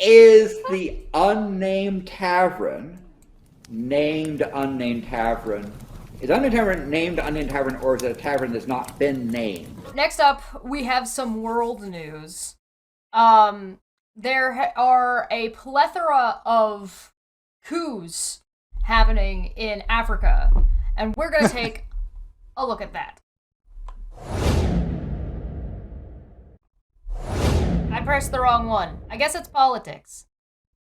Is the unnamed tavern named unnamed tavern? Is unnamed tavern named unnamed tavern, or is it a tavern that's not been named? Next up, we have some world news. There are a plethora of coups happening in Africa, and we're gonna take a look at that. I pressed the wrong one. I guess it's politics.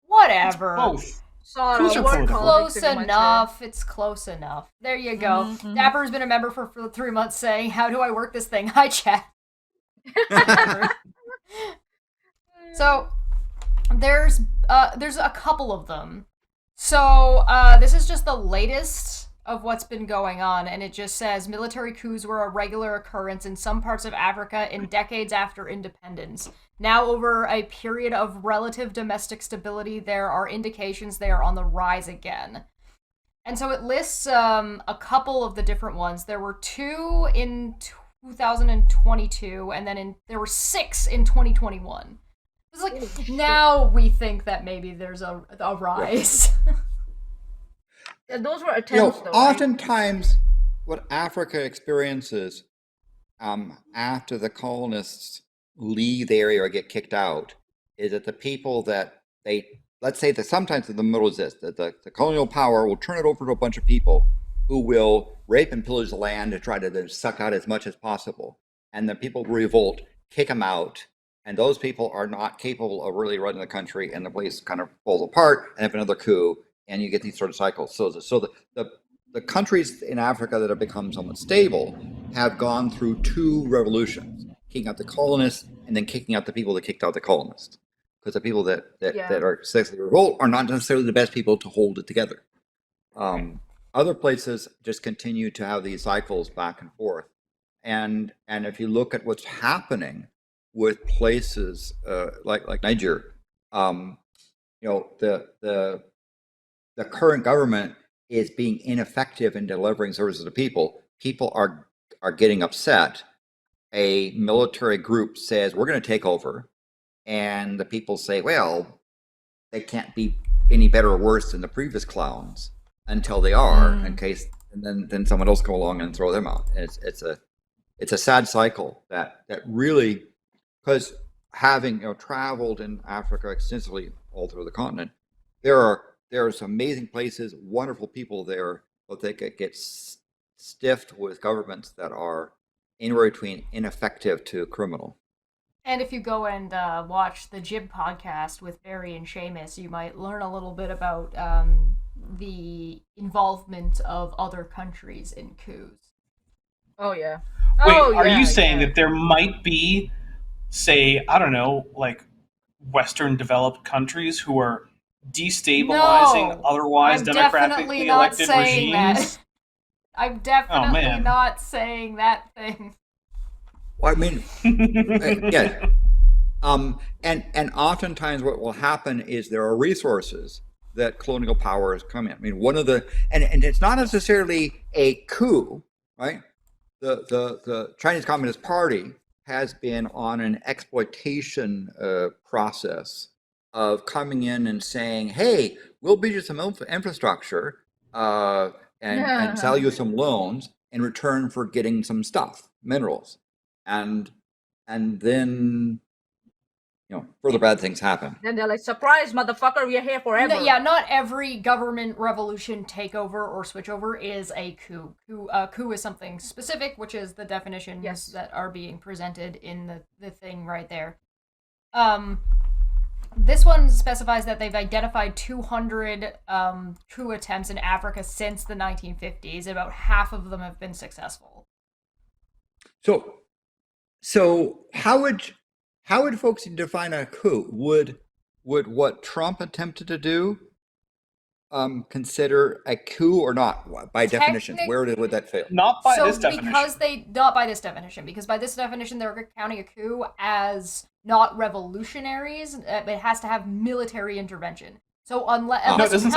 Whatever. Both. Sorry, It's close enough. It's close enough. There you go. Mm-hmm. Dapper's been a member for 3 months saying, "How do I work this thing?" Hi, chat. So, there's a couple of them. So, this is just the latest of what's been going on, and it just says military coups were a regular occurrence in some parts of Africa in decades after independence. Now, over a period of relative domestic stability, there are indications they are on the rise again. And so it lists a couple of the different ones. There were 2 in 2022, and then there were 6 in 2021. It's like, now we think that maybe there's a rise. Yeah, those were attempts, though. Oftentimes, what Africa experiences after the colonists leave the area or get kicked out is that the people that let's say that sometimes the middle is this, that the colonial power will turn it over to a bunch of people who will rape and pillage the land to try to suck out as much as possible. And the people revolt, kick them out, and those people are not capable of really running the country, and the place kind of falls apart, and have another coup, and you get these sort of cycles. So the countries in Africa that have become somewhat stable have gone through 2 revolutions, kicking out the colonists and then kicking out the people that kicked out the colonists. Because the people that are successfully revolt are not necessarily the best people to hold it together. Other places just continue to have these cycles back and forth. And if you look at what's happening with places like Niger, the current government is being ineffective in delivering services to people. People are getting upset. A military group says, we're going to take over. And the people say, well, they can't be any better or worse than the previous clowns until they are, in case, and then someone else come along and throw them out. And it's a sad cycle that really, because having traveled in Africa extensively all through the continent, there's amazing places, wonderful people there, but they get stiffed with governments that are anywhere between ineffective to criminal. And if you go and watch the Jib podcast with Barry and Seamus, you might learn a little bit about the involvement of other countries in coups. Oh, yeah. Wait, are you saying that there might be, say, I don't know, like Western developed countries who are destabilizing otherwise democratically elected regimes? I'm definitely not saying that thing. Well, I mean, yeah. And oftentimes what will happen is there are resources that colonial powers come in. I mean, one of the, and it's not necessarily a coup, right? The Chinese Communist Party has been on an exploitation process of coming in and saying, hey, we'll build you some infrastructure and sell you some loans in return for getting some stuff, minerals. And then, further bad things happen. Then they're like, surprise, motherfucker, we are here forever. No, yeah, not every government revolution takeover or switchover is a coup. Coup is something specific, which is the definitions that are being presented in the thing right there. This one specifies that they've identified 200 coup attempts in Africa since the 1950s. About half of them have been successful. So how would folks define a coup? Would what Trump attempted to do consider a coup or not? By definition, where would that fail? Not by this definition. Not by this definition, because by this definition they're counting a coup as not revolutionaries. It has to have military intervention. So unless you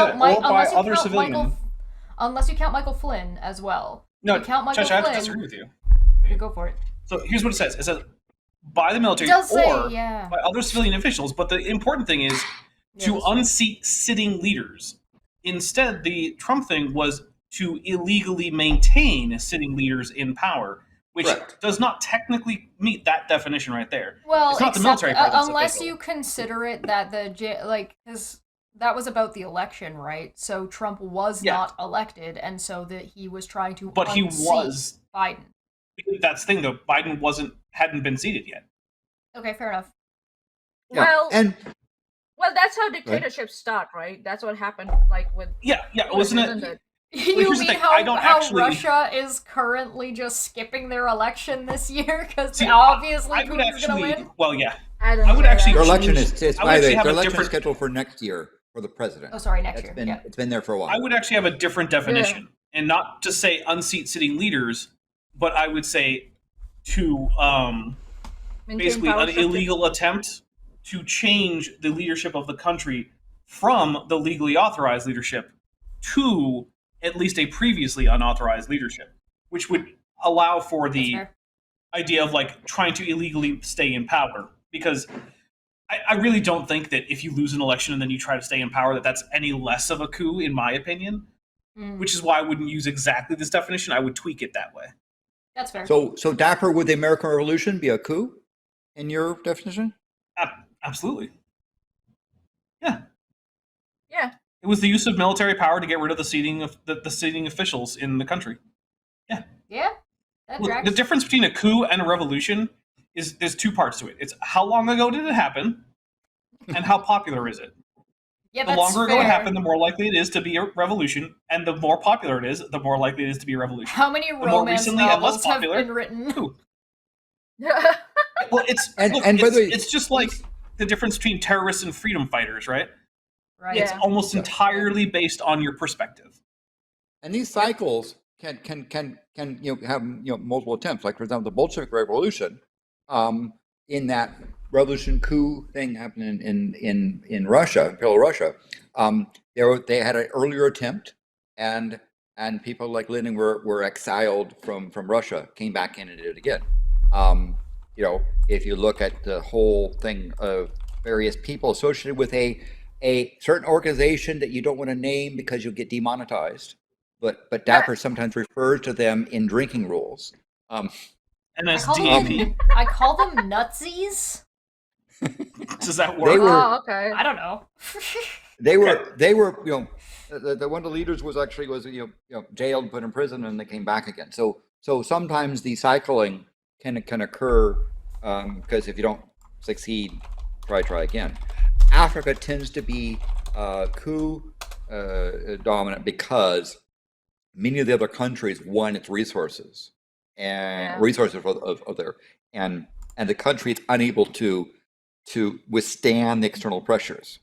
count Michael Flynn as well. No, you count Michael Chesh, Flynn. I have to disagree with you. You go for it. So here's what it says. It says by the military by other civilian officials. But the important thing is to unseat sitting leaders. Instead, the Trump thing was to illegally maintain sitting leaders in power, which does not technically meet that definition right there. Well, it's not the military part that's unless official. you consider it that because that was about the election, right? So Trump was not elected, and so that he was trying to. But he was Biden. That's the thing, though. Biden hadn't been seated yet. Okay, fair enough. Well, that's how dictatorships start, right? That's what happened, like with wasn't it? You mean how Russia is currently just skipping their election this year because obviously Putin's going to win? Well, yeah. I would actually. Their election is scheduled for next year for the president. Oh, sorry, next year. It's been there for a while. I would actually have a different definition, and not to say unseat sitting leaders, but I would say to basically an illegal attempt to change the leadership of the country from the legally authorized leadership to at least a previously unauthorized leadership, which would allow for the idea of like trying to illegally stay in power. Because I really don't think that if you lose an election and then you try to stay in power, that's any less of a coup, in my opinion. Which is why I wouldn't use exactly this definition. I would tweak it that way. That's fair. So Dapper, would the American Revolution be a coup in your definition? Absolutely. Yeah. Yeah. It was the use of military power to get rid of the seating of the sitting officials in the country. Yeah. Yeah. Look, the difference between a coup and a revolution is there's two parts to it. It's how long ago did it happen, and how popular is it. Yeah, the longer ago it happened, the more likely it is to be a revolution, and the more popular it is, the more likely it is to be a revolution. How many romance novels have been written? Coup. Well, it's just like the difference between terrorists and freedom fighters, right? Right. It's almost entirely based on your perspective. And these cycles can have multiple attempts. Like for example, the Bolshevik Revolution, in that revolution coup thing happened in Russia, Imperial Russia. They had an earlier attempt, and people like Lenin were exiled from Russia, came back in and did it again. If you look at the whole thing of various people associated with a certain organization that you don't want to name because you'll get demonetized, but Dapper sometimes refers to them in drinking rules. NSDAP. I call them nutsies. Does that work? Okay. I don't know. They were the one of the leaders was jailed, put in prison, and they came back again. So sometimes the cycling can occur because if you don't succeed, try again. Africa tends to be coup dominant because many of the other countries won its resources and resources of their and the country is unable to withstand the external pressures,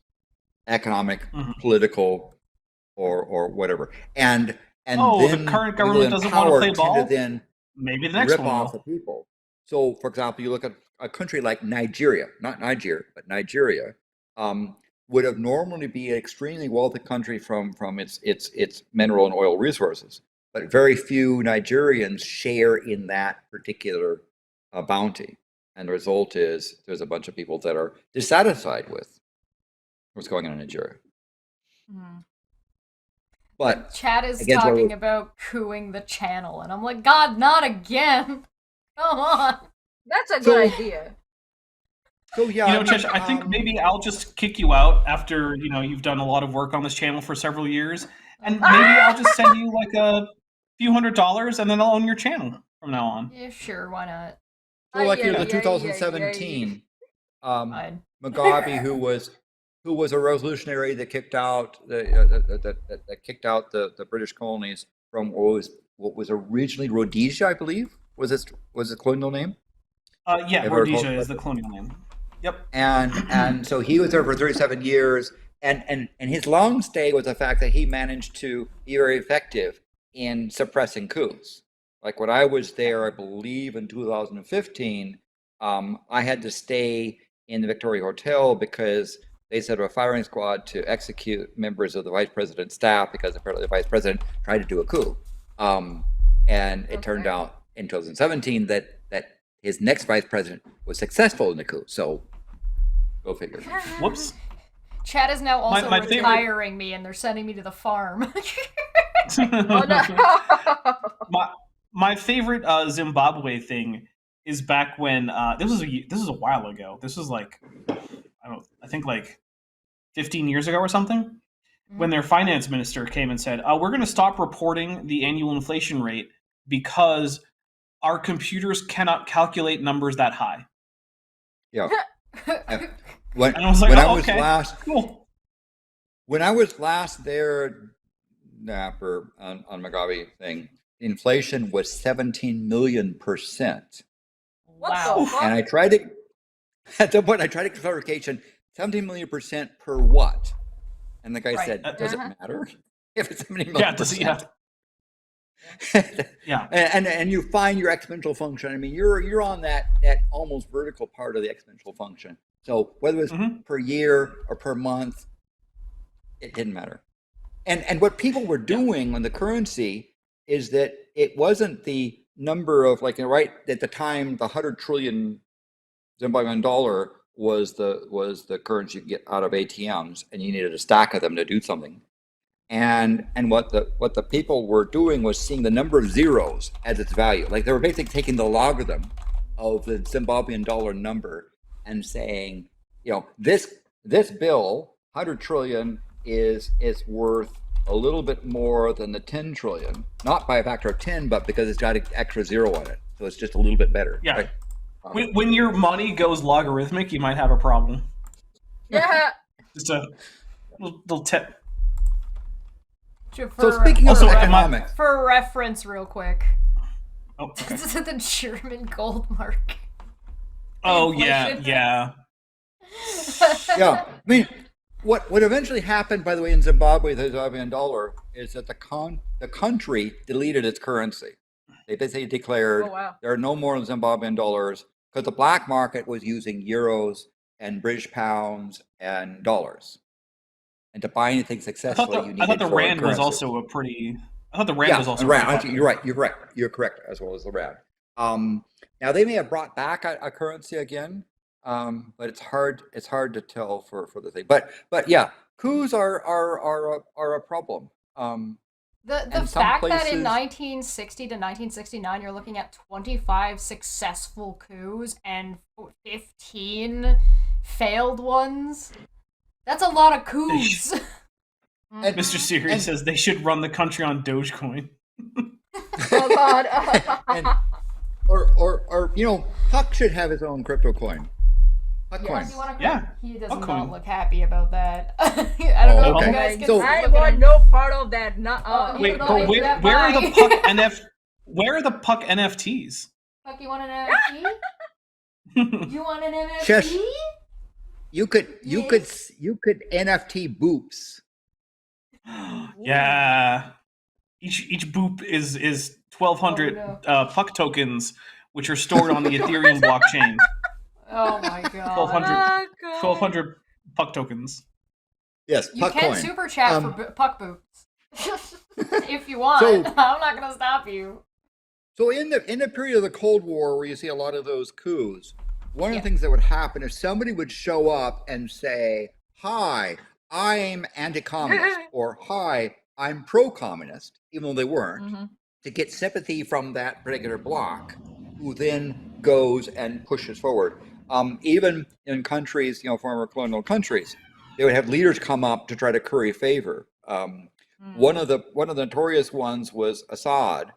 economic, political, or whatever. And then the current government doesn't want to play ball. Then maybe the next rip one off will. the people. So, for example, you look at a country like Nigeria, not Niger, but Nigeria, would have normally be an extremely wealthy country from its mineral and oil resources, but very few Nigerians share in that particular bounty. And the result is there's a bunch of people that are dissatisfied with what's going on in Nigeria. But Chad is talking about cooing the channel, and I'm like, God, not again! Come on. That's a good idea. So yeah, Chesh, I think maybe I'll just kick you out after you've done a lot of work on this channel for several years, and maybe I'll just send you like a few $100, and then I'll own your channel from now on. Yeah, sure, why not? So like in 2017, Mugabe, who was a revolutionary that kicked out the British colonies from what was originally Rhodesia, I believe. Was the colonial name? Yeah, Rhodesia is the colonial name. Yep. And so he was there for 37 years, and his long stay was the fact that he managed to be very effective in suppressing coups. Like when I was there, I believe in 2015, I had to stay in the Victoria Hotel because they set up a firing squad to execute members of the vice president's staff because apparently the vice president tried to do a coup. And it turned out in 2017 that his next vice president was successful in the coup. So, go figure. Whoops. Chad is now also my retiring me, and they're sending me to the farm. Oh no. My favorite Zimbabwe thing is back when this was a while ago. This was like I think like 15 years ago or something. When their finance minister came and said, we're going to stop reporting the annual inflation rate because our computers cannot calculate numbers that high. Yeah. And I was like, cool. When I was last there on Mugabe thing, inflation was 17 million%. Wow. And I tried to, at that point, I tried to get clarification, 17 million% per what? And the guy said, does it matter if it's 17 million%? Yeah. And you find your exponential function. I mean, you're on that almost vertical part of the exponential function. So whether it was per year or per month, it didn't matter. And what people were doing on the currency is that it wasn't the number of right at the time the 100 trillion Zimbabwean dollar was the currency you could get out of ATMs, and you needed a stack of them to do something. And what the people were doing was seeing the number of zeros as its value. Like they were basically taking the logarithm of the Zimbabwean dollar number and saying, this bill, 100 trillion, is worth a little bit more than the 10 trillion, not by a factor of 10, but because it's got an extra zero on it. So it's just a little bit better. Yeah. Right? When your money goes logarithmic, you might have a problem. Yeah. Just a little tip. So speaking of economics, for reference, real quick, okay. This is the German gold mark. Oh yeah. Yeah. I mean, what eventually happened, by the way, in Zimbabwe, the Zimbabwean dollar, is that the country deleted its currency. They basically declared there are no more Zimbabwean dollars because the black market was using euros and British pounds and dollars. And to buy anything successfully, you needed I thought the rand currency. was also a pretty. I thought the rand was also. Rand. You're right. You're correct, as well as the rand. Now they may have brought back a currency again, but it's hard to tell for the thing. But yeah, coups are a problem. The fact that in 1960 to 1969 you're looking at 25 successful coups and 15 failed ones, that's a lot of coups. And Mr. Siri says they should run the country on Dogecoin. Oh God. or Huck should have his own crypto coin. Yeah. He does not look happy about that. I don't know if you guys can I want no part of that. Wait, but where are the Puck Where are the Puck NFTs? Puck, you want an NFT? You want an NFT? Chesh, you could NFT boops. Yeah. Each boop is 1,200 Puck tokens, which are stored on the Ethereum blockchain. Oh my god. 1,200 Puck tokens. Yes, you Puck can coin. super chat for Puck boots if you want. So, I'm not gonna stop you. So in the period of the Cold War, where you see a lot of those coups, one of the things that would happen if somebody would show up and say, "Hi, I'm anti-communist," or "Hi, I'm pro-communist," even though they weren't, to get sympathy from that particular bloc, who then goes and pushes forward. Even in countries, former colonial countries, they would have leaders come up to try to curry favor. One of the notorious ones was Assad,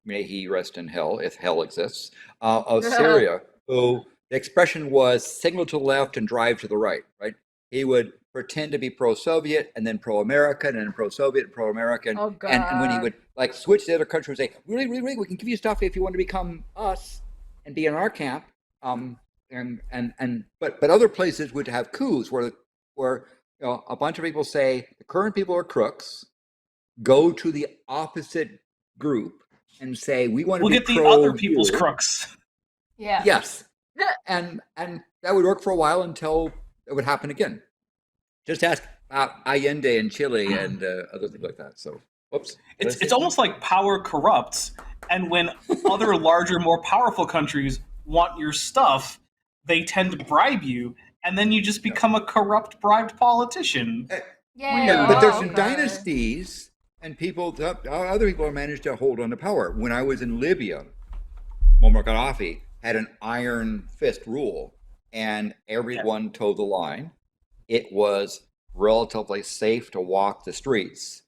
may he rest in hell, if hell exists, of Syria, who the expression was signal to the left and drive to the right, right? He would pretend to be pro-Soviet and then pro-American and pro-Soviet and pro-American. Oh, God. And when he would switch to the other country and say, really, we can give you stuff if you want to become us and be in our camp. But other places would have coups where a bunch of people say the current people are crooks, go to the opposite group and say we want to get the other people's crooks. Yeah. Yes. And that would work for a while until it would happen again. Just ask Allende in Chile and other things like that. So, whoops. It's almost like power corrupts, and when other larger, more powerful countries want your stuff, they tend to bribe you, and then you just become a corrupt, bribed politician. But there's some dynasties and other people have managed to hold on to power. When I was in Libya, Muammar Gaddafi had an iron fist rule, and everyone toed the line. It was relatively safe to walk the streets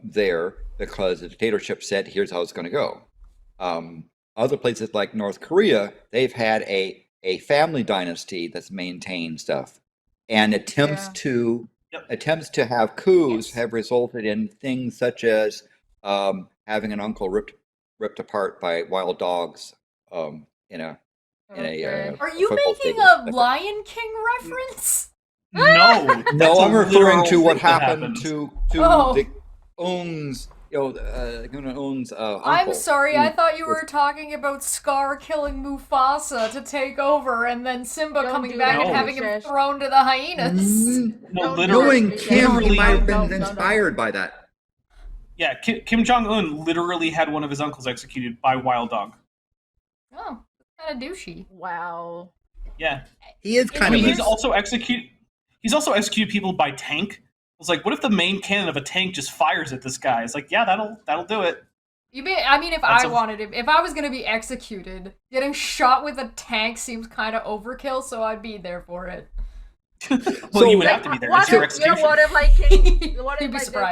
there because the dictatorship said, here's how it's going to go. Other places like North Korea, they've had a family dynasty that's maintained stuff, and attempts to have coups have resulted in things such as having an uncle ripped apart by wild dogs in a Are you making a Lion King reference? No, no, I'm referring to what happened to the owns. Uncle. I'm sorry, I thought you were talking about Scar killing Mufasa to take over, and then Simba coming back and having him thrown to the hyenas. No, literally. Knowing Kim, he might have been inspired by that. Yeah, Kim Jong-un literally had one of his uncles executed by wild dog. Oh, that's kind of douchey. Wow. Yeah, he is kind of. He's also executed people by tank. I was like, what if the main cannon of a tank just fires at this guy? It's like, yeah, that'll do it. If I was gonna be executed, getting shot with a tank seems kind of overkill, so I'd be there for it. Well, you would have to be there. It's your execution. What if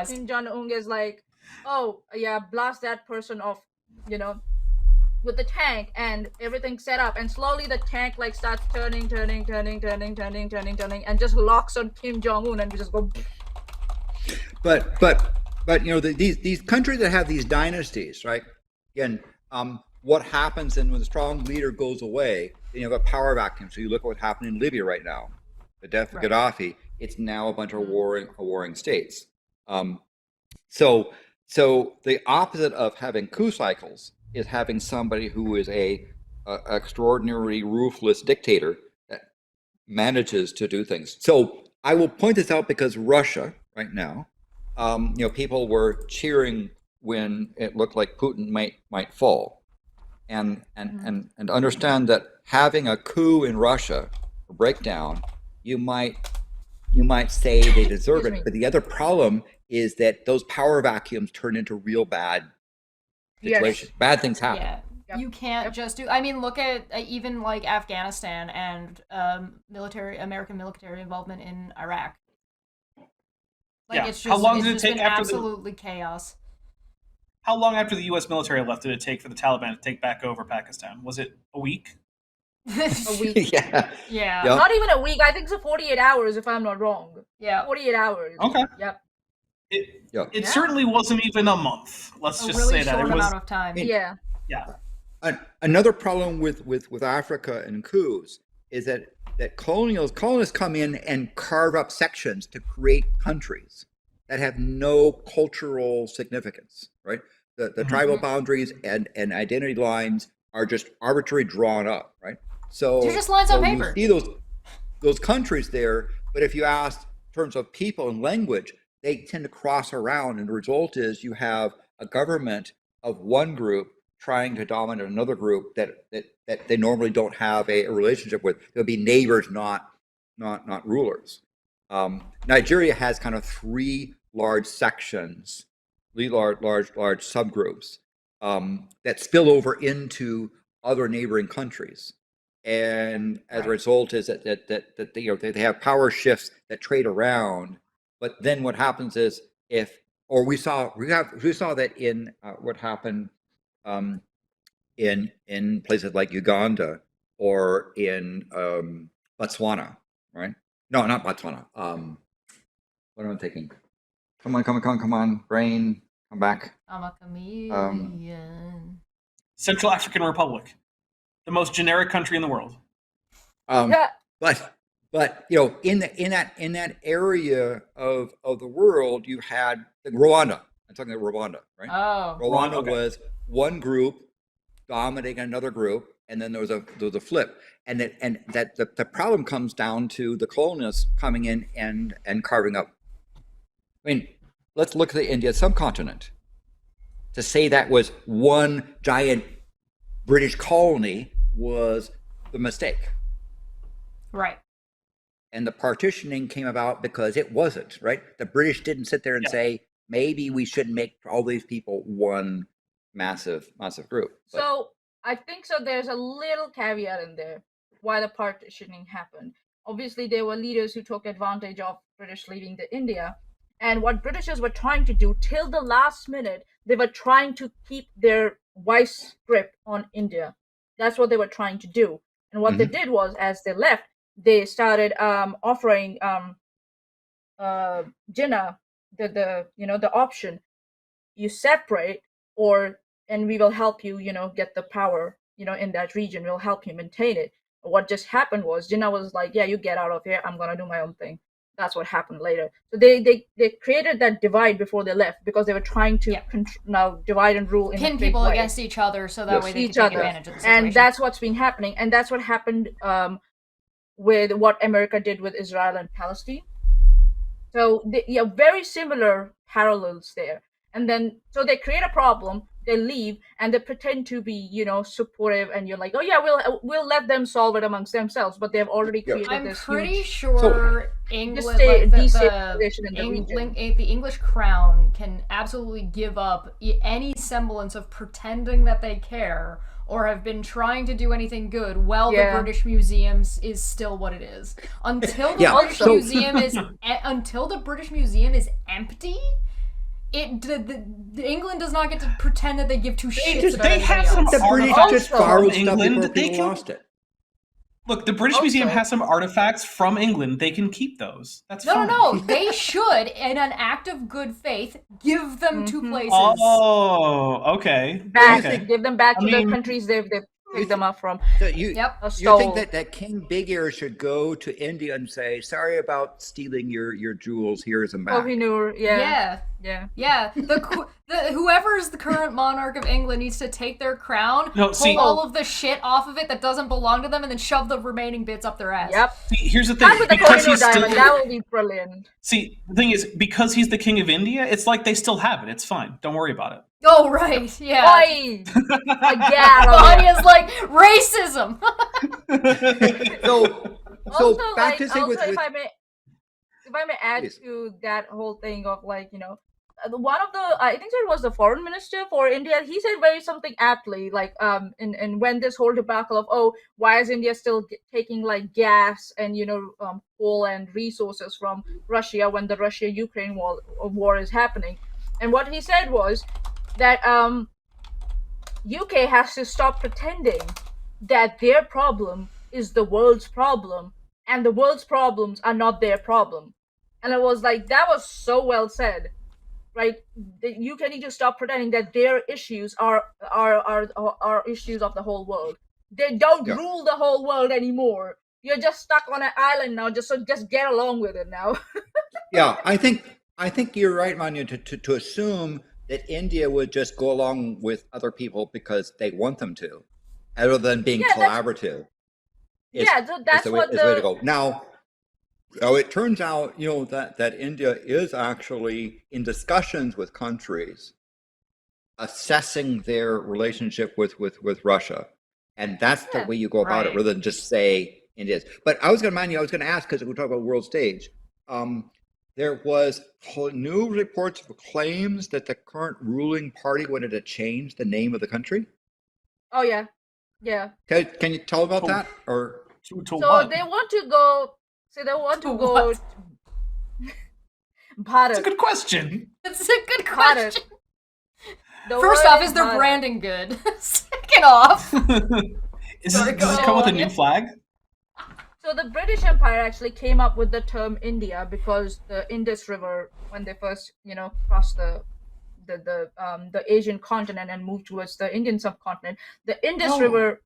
Kim Jong-un is like, oh yeah, blast that person off, with the tank, and everything's set up, and slowly the tank like starts turning, and just locks on Kim Jong-un, and we just go. But these countries that have these dynasties, right? Again, what happens when the strong leader goes away? Then you have a power vacuum. So you look at what happened in Libya right now, the death of Gaddafi. It's now a bunch of warring states. So the opposite of having coup cycles is having somebody who is a extraordinarily ruthless dictator that manages to do things. So I will point this out because Russia right now, people were cheering when it looked like Putin might fall, and understand that having a coup in Russia, a breakdown, you might say they deserve it, but the other problem is that those power vacuums turn into real bad situations. Yes. Bad things happen. Yeah. Yep. You can't just do. I mean, look at even like Afghanistan and American military involvement in Iraq. Like it's just, how long did it take after absolutely chaos? How long after the U.S. military left did it take for the Taliban to take back over Pakistan? Was it a week? A week. Yeah. Yep. Not even a week. I think it's 48 hours, if I'm not wrong. Yeah. 48 hours. Okay. Yep. It certainly wasn't even a month. Let's just say that. It was a really short amount of time. Yeah. Another problem with Africa and coups is that colonists come in and carve up sections to create countries that have no cultural significance, right? The tribal boundaries and identity lines are just arbitrarily drawn up, right? So they're just lines on paper. You see those countries there, but if you ask in terms of people and language, they tend to cross around, and the result is you have a government of one group trying to dominate another group that they normally don't have a relationship with. They'll be neighbors, not rulers. Nigeria has kind of three large sections, large subgroups that spill over into other neighboring countries, and as a result is that they have power shifts that trade around. But then what happens is we saw that in what happened in places like Uganda or in Botswana, right? No, not Botswana. What am I thinking? Come on, brain, come back. I'm a chameleon. Central African Republic, the most generic country in the world. But in that area of the world, you had Rwanda. I'm talking about Rwanda, right? Oh, Rwanda was one group dominating another group, and then there was a flip, and the problem comes down to the colonists coming in and carving up. I mean, let's look at the Indian subcontinent. To say that was one giant British colony was the mistake. Right. And the partitioning came about because it wasn't, right? The British didn't sit there and say, maybe we should make all these people one massive group. But, so I think so there's a little caveat in there why the partitioning happened. Obviously, there were leaders who took advantage of British leaving the India. And what Britishers were trying to do till the last minute, they were trying to keep their vice grip on India. That's what they were trying to do. And what they did was, as they left, they started offering Jinnah the option: you separate, and we will help you, get the power, in that region. We'll help you maintain it. But what just happened was Jinnah was like, yeah, you get out of here. I'm gonna do my own thing. That's what happened later. So they created that divide before they left because they were trying to now divide and rule, pin people against each other, so that way they could take advantage of the situation. And that's what's been happening, and that's what happened with what America did with Israel and Palestine. So very similar parallels there. And then so they create a problem, they leave, and they pretend to be, supportive, and you're like, oh yeah, we'll let them solve it amongst themselves. But they've already created this. I'm pretty sure England, the English crown can absolutely give up any semblance of pretending that they care or have been trying to do anything good while the British Museum is still what it is. Until the British Museum is empty, England does not get to pretend that they give two shits about anybody else. The British just borrowed stuff before people lost it. Look, the British Museum has some artifacts from England. They can keep those. That's fine. No. They should, in an act of good faith, give them to places. Oh, okay. Give them back to the countries they've picked them up from. So you think that King Big Ear should go to India and say, sorry about stealing your jewels, here's them back. Yeah. Whoever's the current monarch of England needs to take their crown, pull all of the shit off of it that doesn't belong to them, and then shove the remaining bits up their ass. Yep. See, here's the thing. Because he's that would be brilliant. See, the thing is, because he's the king of India, it's like they still have it. It's fine. Don't worry about it. Oh, right. Yeah. Maanya's like, racism! so back to say with... If I may add to that whole thing of one of the, I think it was the foreign minister for India, he said something aptly, and when this whole debacle of, why is India still taking gas and, coal and resources from Russia when the Russia-Ukraine war is happening. And what he said was that UK has to stop pretending that their problem is the world's problem and the world's problems are not their problem. And I was like, that was so well said, right? The UK need to stop pretending that their issues are issues of the whole world. They don't rule the whole world anymore. You're just stuck on an island now. Just get along with it now. Yeah, I think you're right, Maanyaa, to assume that India would just go along with other people because they want them to, other than being collaborative. That's what the way to go. Now, it turns out, that India is actually in discussions with countries assessing their relationship with Russia. And that's the way you go about it, rather than just say India is. But I was going to ask, because we talk about world stage, there was new reports of claims that the current ruling party wanted to change the name of the country. Oh, yeah. Yeah. Can you tell about that? Or so they want to go... So they want to go... Bharat. It's a good question. First off, is their branding good? Second off... Does it come with a new flag? So the British Empire actually came up with the term India because the Indus River, when they first, crossed the Asian continent and moved towards the Indian subcontinent, the Indus River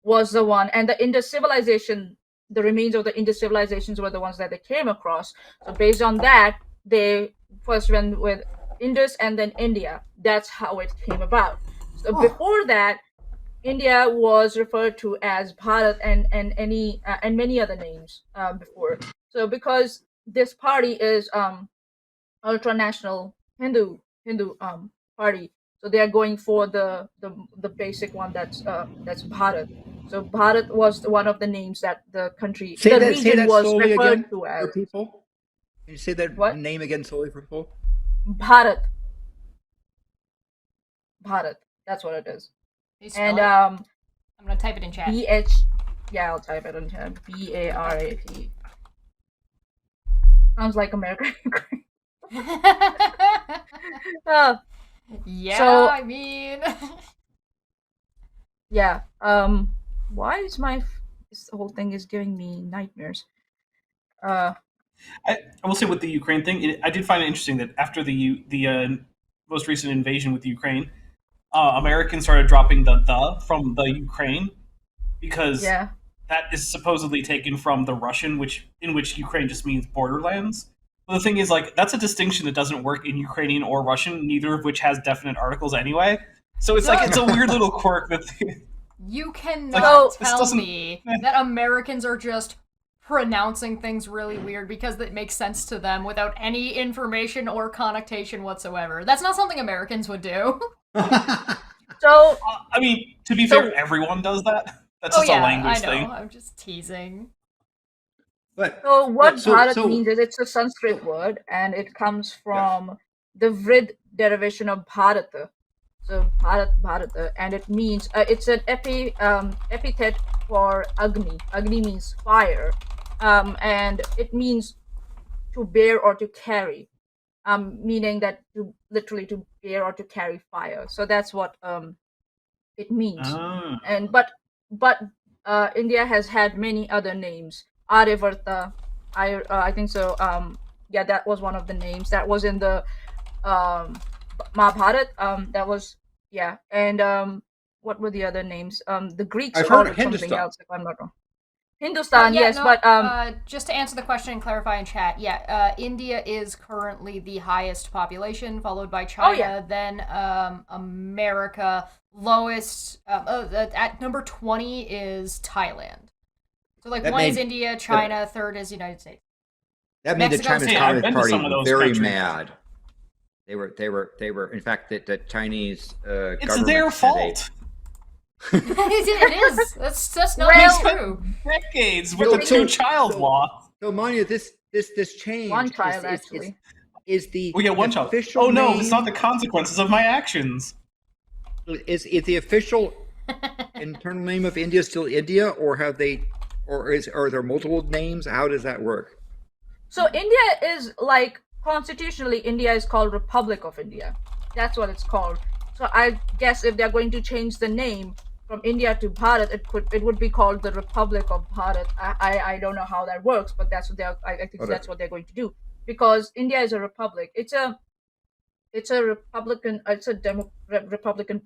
was the one, and the Indus civilization, the remains of the Indus civilizations were the ones that they came across. So based on that, they first went with Indus and then India. That's how it came about. So before that, India was referred to as Bharat and many other names before. So because this party is ultra-national Hindu party, so they are going for the basic one that's Bharat. So Bharat was one of the names that the country, Say the that region was slowly referred again to as. for people. Can you say that What? name again slowly for people? Bharat. Bharat. That's what it is. Can you spell And it? I'm gonna type it in chat. Yeah, I'll type it in chat. BARAT. Sounds like American. Yeah, So- I mean, Yeah. Why is this whole thing is giving me nightmares? I will say with the Ukraine thing, I did find it interesting that after the most recent invasion with Ukraine, Americans started dropping the from the Ukraine because Yeah. that is supposedly taken from the Russian, in which Ukraine just means borderlands. But the thing is, like, that's a distinction that doesn't work in Ukrainian or Russian, neither of which has definite articles anyway. So it's like it's a weird little quirk that you cannot Like, this tell doesn't- me that Americans are just pronouncing things really weird because it makes sense to them without any information or connotation whatsoever. That's not something Americans would do. So I mean, to be fair, everyone does that. That's just a language I know. thing. I'm just teasing. But So what so- Bharat so- means is it's a Sanskrit word, and it comes from the Vrid derivation of Bharata. So Bharata, and it means it's an epithet for Agni. Agni means fire, and it means to bear or to carry, meaning that literally to bear or to carry fire. So that's what it means. Ah. And but India has had many other names. Aryavarta, I think so. Yeah, that was one of the names that was in the Mahabharat. That was and what were the other names? The Greeks I've called heard it something Hindustan. else, if I'm not wrong. Hindustan, yes, but just to answer the question and clarify in chat, India is currently the highest population, followed by China, then America. Lowest at number 20 is Thailand. So like That one is made- India, China, third is United States. that made the Mexico's Chinese too. I've been Communist to Party some of those very countries. mad. They were. In fact, the Chinese It's government their had fault. It is. That's not Well- true. Decades with So- the so- two-child so- law. So Maanyaa, this change. one child actually. Is the We get one child. official Oh no, name, it's not the consequences of my actions. is the official internal name of India still India, or are there multiple names? How does that work? So India is like constitutionally, India is called Republic of India. That's what it's called. So I guess if they're going to change the name from India to Bharat, it would be called the Republic of Bharat. I don't know how that works, but that's what I think that's what they're going to do, because India is a republic. It's a Republican. It's a Republican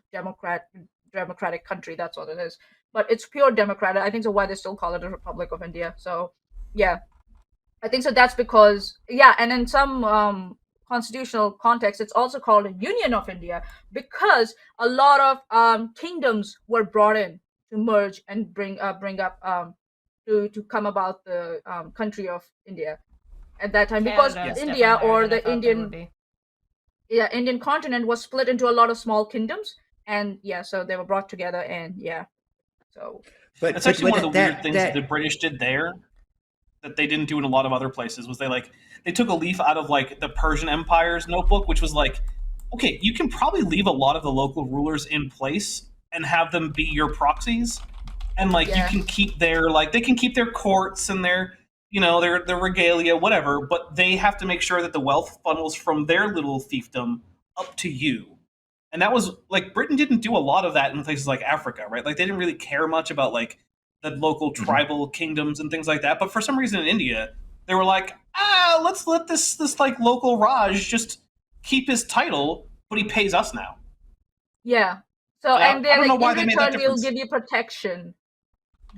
democratic country. That's what it is. But it's pure democratic. I think so. Why they still call it a Republic of India? So yeah, I think so. That's because and in some constitutional context, it's also called a Union of India, because a lot of kingdoms were brought in to merge and bring up to come about the country of India at that time, because Canada is India definitely higher or than I the thought they would be. Indian continent was split into a lot of small kingdoms, and so they were brought together, and so But That's actually one of the weird that- things that the British did there that they didn't do in a lot of other places. Was they took a leaf out of like the Persian Empire's notebook, which was like, okay, you can probably leave a lot of the local rulers in place and have them be your proxies, and like you can keep they can keep their courts and their their regalia, whatever, but they have to make sure that the wealth funnels from their little fiefdom up to you. And that was like Britain didn't do a lot of that in places like Africa, right? Like they didn't really care much about like the local tribal kingdoms and things like that. But for some reason in India, they were like, let's let this like local Raj just keep his title, but he pays us now. So I and they're don't know like, why in they made that return, we'll difference. give you protection.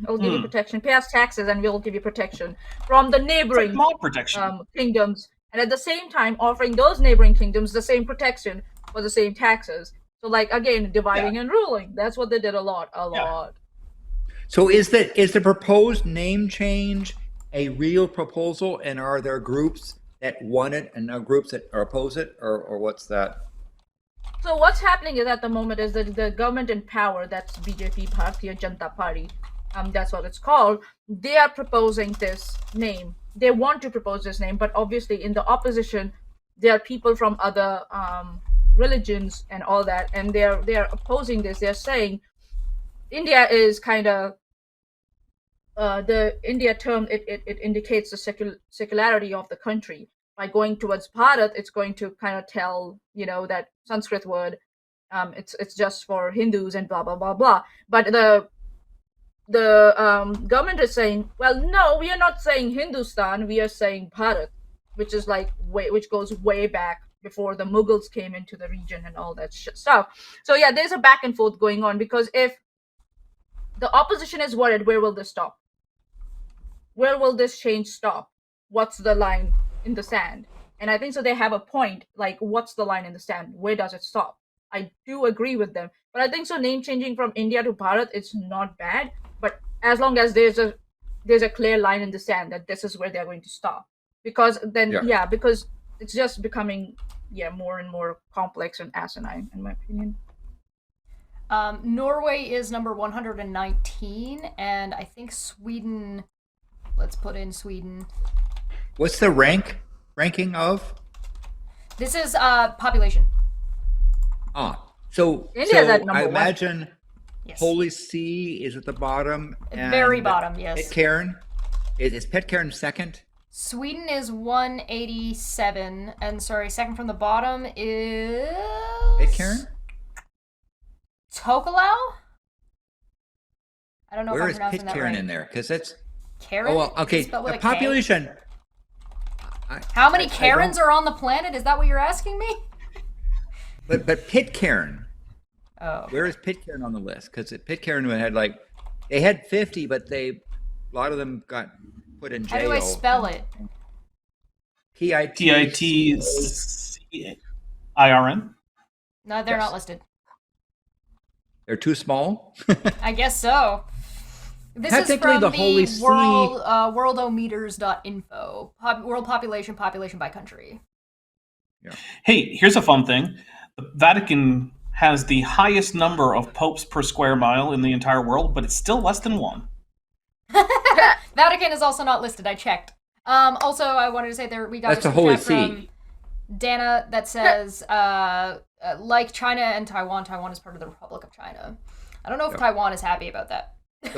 We'll give you protection. Pay us taxes, and we'll give you protection from the It's neighboring like mob protection. kingdoms, and at the same time offering those neighboring kingdoms the same protection for the same taxes. So, like again, dividing and ruling. That's what they did a lot. So is the proposed name change a real proposal, and are there groups that want it and no groups that oppose it, or what's that? So what's happening is at the moment is that the government in power, that's BJP, Bharatiya Janata Party, that's what it's called, they are proposing this name. They want to propose this name, but obviously in the opposition, there are people from other religions and all that, and they are opposing this. They're saying India is kind of the India term. It indicates the secularity of the country. By going towards Bharat, it's going to kind of tell that Sanskrit word. It's just for Hindus and blah blah blah blah. But the government is saying, well, no, we are not saying Hindustan, we are saying Bharat, which is which goes way back before the Mughals came into the region and all that stuff. So yeah, there's a back and forth going on, because if the opposition is worried, where will this stop? Where will this change stop? What's the line in the sand? And I think so they have a point, what's the line in the sand? Where does it stop? I do agree with them. But I think so name changing from India to Bharat, it's not bad. But as long as there's a clear line in the sand that this is where they're going to stop. Because then, because it's just becoming, more and more complex and asinine, in my opinion. Norway is number 119, and I think Sweden, let's put in Sweden. What's the ranking of? This is population. So India's at number I one. Imagine Yes. Holy See is at the bottom. At very bottom, yes. Pitcairn. Is Pitcairn second? Sweden is 187, and second from the bottom is... Pitcairn? Tokelau? I don't know Where if is I'm pronouncing that Pitcairn right. in there? Because it's... Karen? Oh, well, okay. Spelled with The a K? population... How many Karens are on the planet? Is that what you're asking me? But Pitcairn... Oh. Where is Pitcairn on the list? Because Pitcairn had they had 50, but a lot of them got put in jail. How do I spell it? Pitcirn. No, they're not listed. They're too small? I guess so. This is Technically, from the Holy See- worldometers.info. World population by country. Yeah. Hey, here's a fun thing. The Vatican has the highest number of popes per square mile in the entire world, but it's still less than one. Vatican is also not listed. I checked. Also, I wanted to say we got That's a the Holy super chat from See. Dana that says, like China and Taiwan, Taiwan is part of the Republic of China. I don't know if Taiwan is happy about that. Is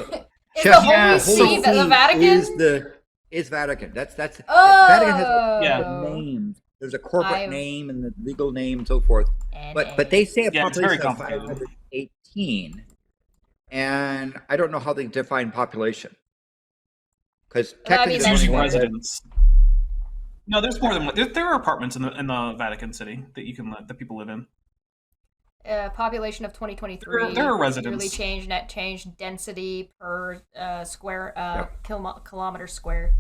the Holy See the Vatican? Is Vatican. That's Oh. Vatican has a name. There's a corporate name and the legal name and so forth. But they say a population of 518. And I don't know how they define population. Because technically there's residents. No, there's more than one. There are apartments in the Vatican City that people live in. Population of 2023. There are residents. Yearly change, net change, density per square kilometer square.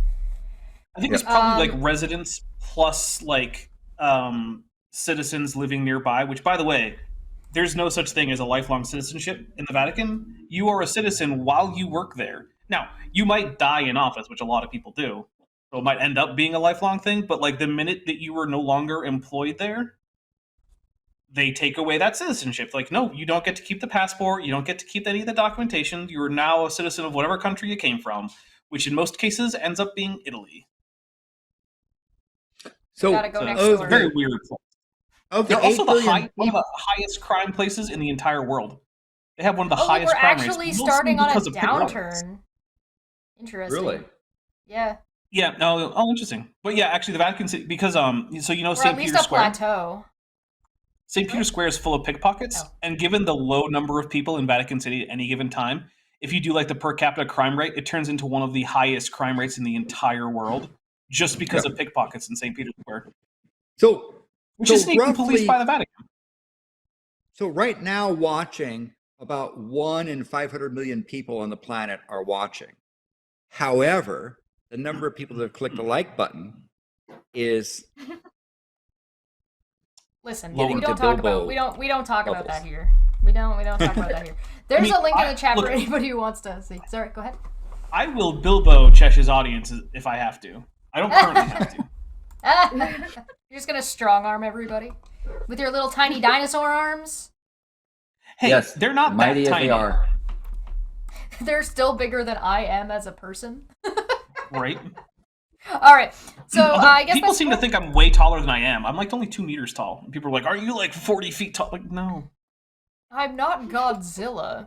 I think it's probably residents plus citizens living nearby. Which, by the way, there's no such thing as a lifelong citizenship in the Vatican. You are a citizen while you work there. Now, you might die in office, which a lot of people do. So it might end up being a lifelong thing, but the minute that you are no longer employed there, they take away that citizenship. No, you don't get to keep the passport, you don't get to keep any of the documentation, you are now a citizen of whatever country you came from, which in most cases ends up being Italy. So gotta go next it's door. a very weird place. They're also one of the highest crime places in the entire world. They have one of the highest crime rates. We're actually starting on a because of pig roads. downturn. Interesting. Really? Yeah. Yeah. No. Oh, interesting. But yeah, actually, the Vatican City, because Or St. at least Peter's a Square. plateau. St. Peter's Square is full of pickpockets, and given the low number of people in Vatican City at any given time, if you do the per capita crime rate, it turns into one of the highest crime rates in the entire world, just because of pickpockets in St. Peter's Square. Which is sneaking police by the Vatican. So right now, watching about 1 in 500 million people on the planet are watching. However, the number of people that click the like button is Listen, Getting we don't to talk Bilbo about we don't talk about levels. that here. We don't talk about that here. There's a link in the chat look, for anybody who wants to see. Sorry, go ahead. I will Bilbo Chesh's audience if I have to. I don't currently have to. You're just gonna strong arm everybody with your little tiny dinosaur arms. Hey, Yes, they're not mighty that as tiny. they are. They're still bigger than I am as a person. Right. All right. So I guess people seem to think I'm way taller than I am. I'm like only 2 meters tall. And people are like, "Are you like 40 feet tall?" Like, no. I'm not Godzilla.